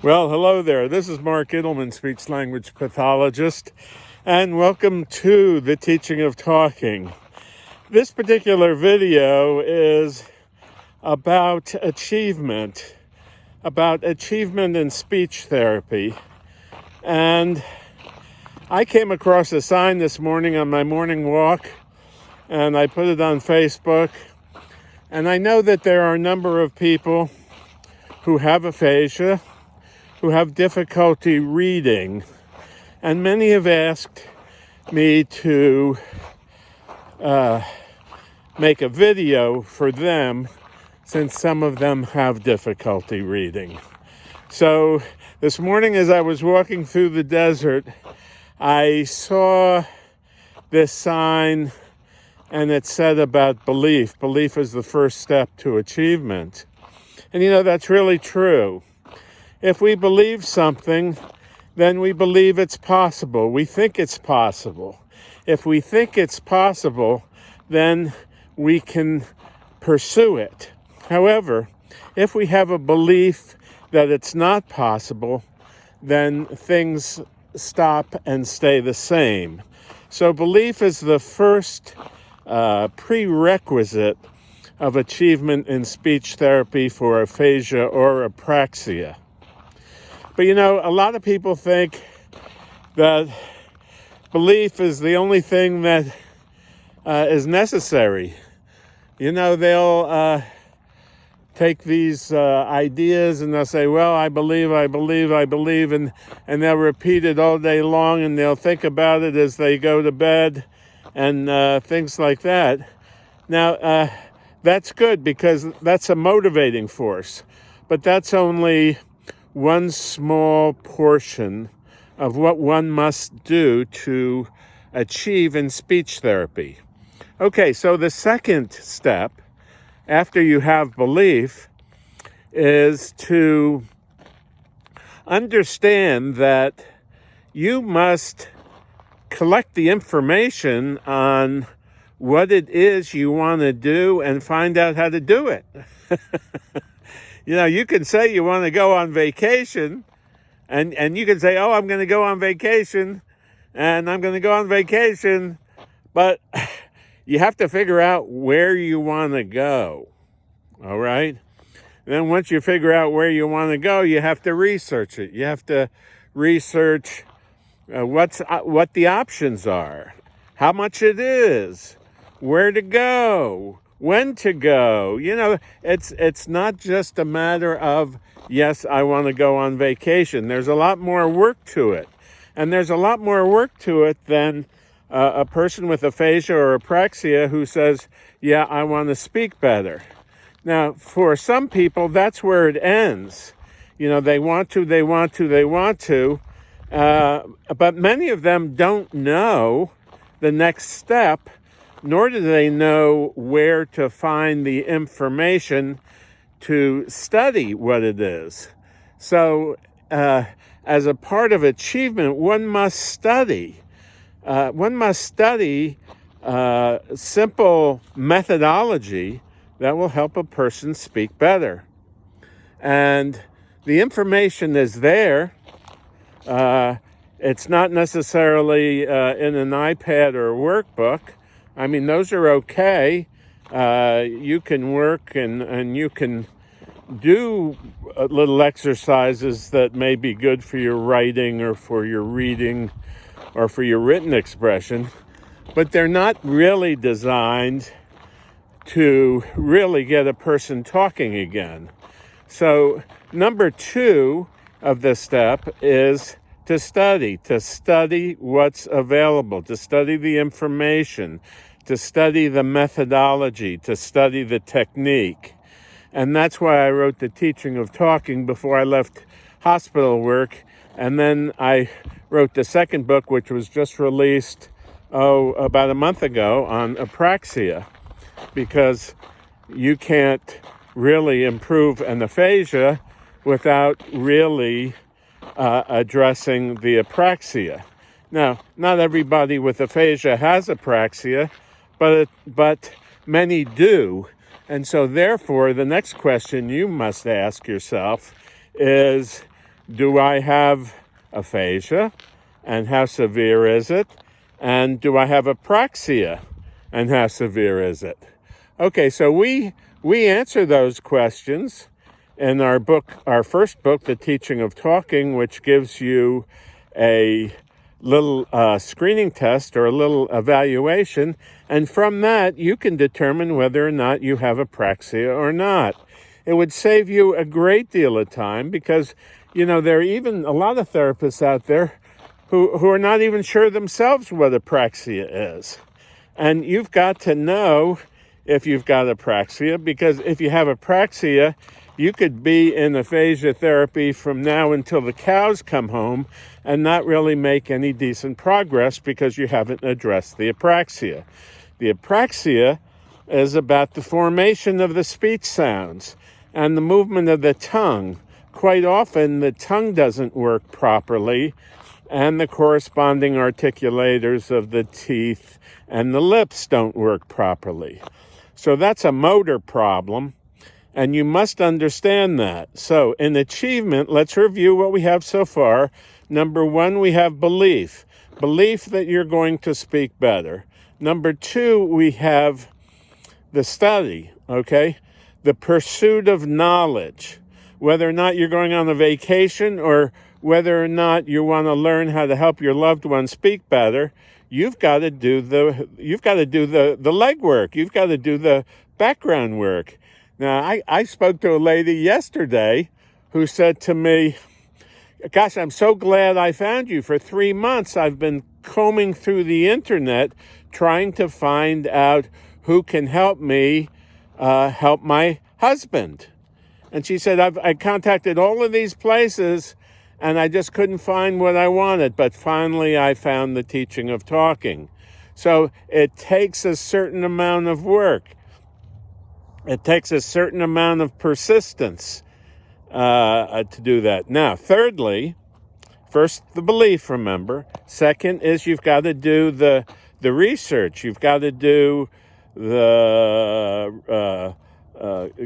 Well, hello there. This is Mark Idelman, speech-language pathologist, and welcome to the teaching of talking. This particular video is about achievement in speech therapy. And I came across a sign this morning on my morning walk, and I put it on Facebook. And I know that there are a number of people who have aphasia, who have difficulty reading, and many have asked me to make a video for them since some of them have difficulty reading. So this morning as I was walking through the desert, I saw this sign and it said about belief. Belief is the first step to achievement. And that's really true. If we believe something, then we believe it's possible. We think it's possible. If we think it's possible, then we can pursue it. However, if we have a belief that it's not possible, then things stop and stay the same. So belief is the first prerequisite of achievement in speech therapy for aphasia or apraxia. But a lot of people think that belief is the only thing that is necessary. They'll take these ideas and they'll say, well, I believe, and they'll repeat it all day long, and they'll think about it as they go to bed and things like that. Now, that's good because that's a motivating force, but that's only one small portion of what one must do to achieve in speech therapy. Okay, so the second step after you have belief is to understand that you must collect the information on what it is you want to do and find out how to do it. You can say you want to go on vacation, and you can say, oh, I'm going to go on vacation, and I'm going to go on vacation, but you have to figure out where you want to go, all right? And then once you figure out where you want to go, you have to research it. You have to research what the options are, how much it is, where to go, when to go. It's not just a matter of, yes, I want to go on vacation. There's a lot more work to it. And there's a lot more work to it than a person with aphasia or apraxia who says, yeah, I want to speak better. Now, for some people, that's where it ends. They want to, but many of them don't know the next step, nor do they know where to find the information to study what it is. So, as a part of achievement, one must study. Simple methodology that will help a person speak better. And the information is there. It's not necessarily in an iPad or a workbook. I mean, those are okay. You can work and you can do little exercises that may be good for your writing or for your reading or for your written expression, but they're not really designed to really get a person talking again. So number 2 of this step is to study what's available, to study the information, to study the methodology, to study the technique. And that's why I wrote the teaching of talking before I left hospital work. And then I wrote the second book, which was just released, about a month ago, on apraxia, because you can't really improve an aphasia without really addressing the apraxia. Now, not everybody with aphasia has apraxia, but many do. And so therefore, the next question you must ask yourself is, do I have aphasia, and how severe is it? And do I have apraxia, and how severe is it? Okay, so we answer those questions in our book, our first book, The Teaching of Talking, which gives you a little screening test or a little evaluation, and from that you can determine whether or not you have apraxia or not. It would save you a great deal of time because, there are even a lot of therapists out there who are not even sure themselves what apraxia is. And you've got to know if you've got apraxia, because if you have apraxia, you could be in aphasia therapy from now until the cows come home and not really make any decent progress because you haven't addressed the apraxia. The apraxia is about the formation of the speech sounds and the movement of the tongue. Quite often, the tongue doesn't work properly, and the corresponding articulators of the teeth and the lips don't work properly. So that's a motor problem, and you must understand that. So in achievement, let's review what we have so far. Number one, we have belief that you're going to speak better. Number two, we have the study, okay? The pursuit of knowledge, whether or not you're going on a vacation or whether or not you want to learn how to help your loved one speak better. You've got to do the legwork. You've got to do the background work. Now, I spoke to a lady yesterday who said to me, gosh, I'm so glad I found you. For 3 months, I've been combing through the internet trying to find out who can help me help my husband. And she said, I contacted all of these places, and I just couldn't find what I wanted. But finally, I found the teaching of talking. So it takes a certain amount of work. It takes a certain amount of persistence to do that. Now, thirdly, first, the belief, remember. Second is you've got to do the research. You've got to do the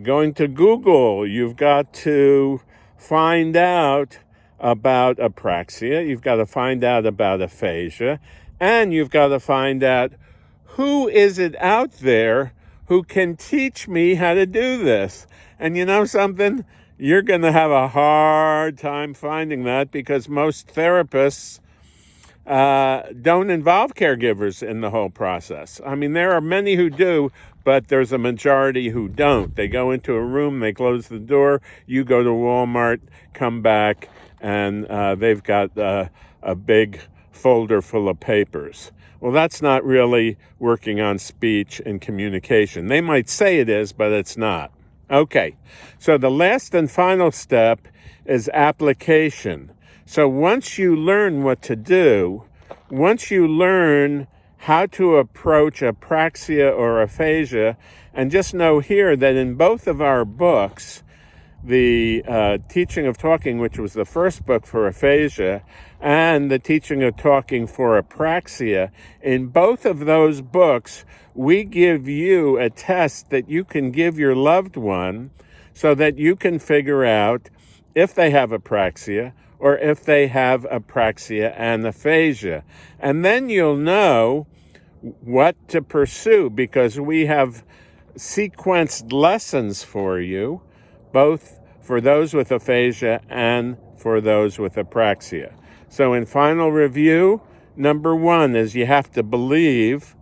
going to Google. You've got to find out about apraxia. You've got to find out about aphasia. And you've got to find out who is it out there who can teach me how to do this. And you know something? You're going to have a hard time finding that because most therapists don't involve caregivers in the whole process. I mean, there are many who do, but there's a majority who don't. They go into a room, they close the door, you go to Walmart, come back, and they've got a big folder full of papers. Well, that's not really working on speech and communication. They might say it is, but it's not. Okay, so the last and final step is application. So once you learn what to do, once you learn how to approach apraxia or aphasia, and just know here that in both of our books, the Teaching of Talking, which was the first book for aphasia, and the Teaching of Talking for apraxia, in both of those books, we give you a test that you can give your loved one so that you can figure out if they have apraxia or if they have apraxia and aphasia. And then you'll know what to pursue because we have sequenced lessons for you, both for those with aphasia and for those with apraxia. So in final review, number one is you have to believe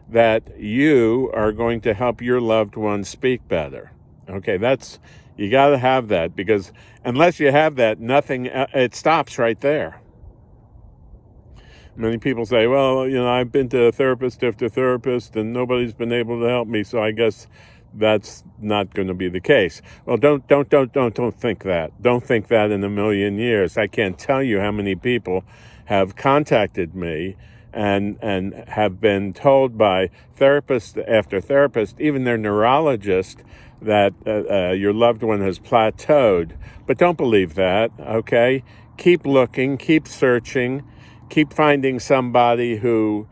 that you are going to help your loved one speak better. Okay, you got to have that because unless you have that, it stops right there. Many people say, well, I've been to therapist after therapist and nobody's been able to help me, so I guess that's not going to be the case. Well, don't think that. Don't think that in a million years. I can't tell you how many people have contacted me and have been told by therapist after therapist, even their neurologist, that your loved one has plateaued. But don't believe that, okay? Keep looking, keep searching, keep finding somebody who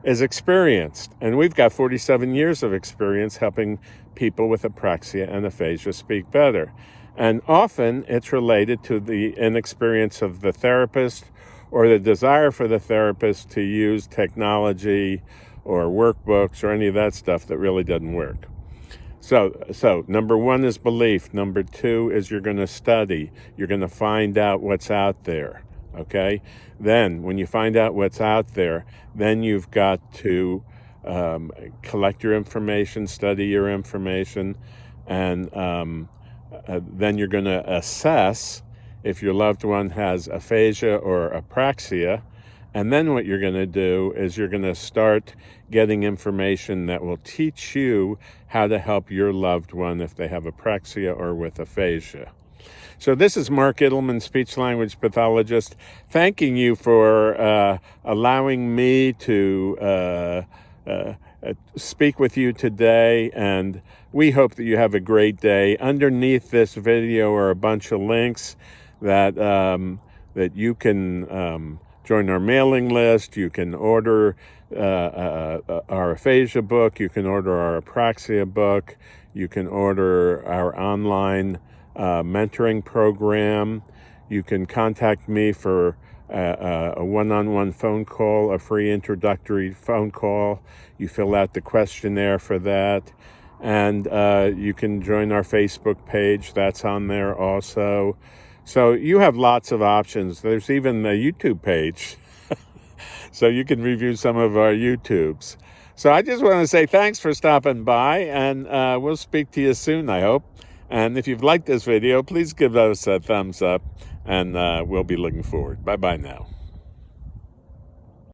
is experienced. And we've got 47 years of experience helping people with apraxia and aphasia speak better. And often it's related to the inexperience of the therapist or the desire for the therapist to use technology or workbooks or any of that stuff that really doesn't work. So number one is belief. Number two is you're going to study. You're going to find out what's out there. Okay? Then, when you find out what's out there, then you've got to collect your information, study your information, and then you're going to assess if your loved one has aphasia or apraxia. And then what you're going to do is you're going to start getting information that will teach you how to help your loved one if they have apraxia or with aphasia. So this is Mark Ittleman, speech-language pathologist, thanking you for allowing me to speak with you today, and we hope that you have a great day. Underneath this video are a bunch of links that that you can join our mailing list. You can order our aphasia book. You can order our apraxia book. You can order our online mentoring program. You can contact me for a one-on-one phone call, a free introductory phone call. You fill out the questionnaire for that. And you can join our Facebook page. That's on there also. So you have lots of options. There's even a YouTube page. So you can review some of our YouTubes. So I just want to say thanks for stopping by, and we'll speak to you soon, I hope. And if you've liked this video, please give us a thumbs up, and we'll be looking forward. Bye-bye now.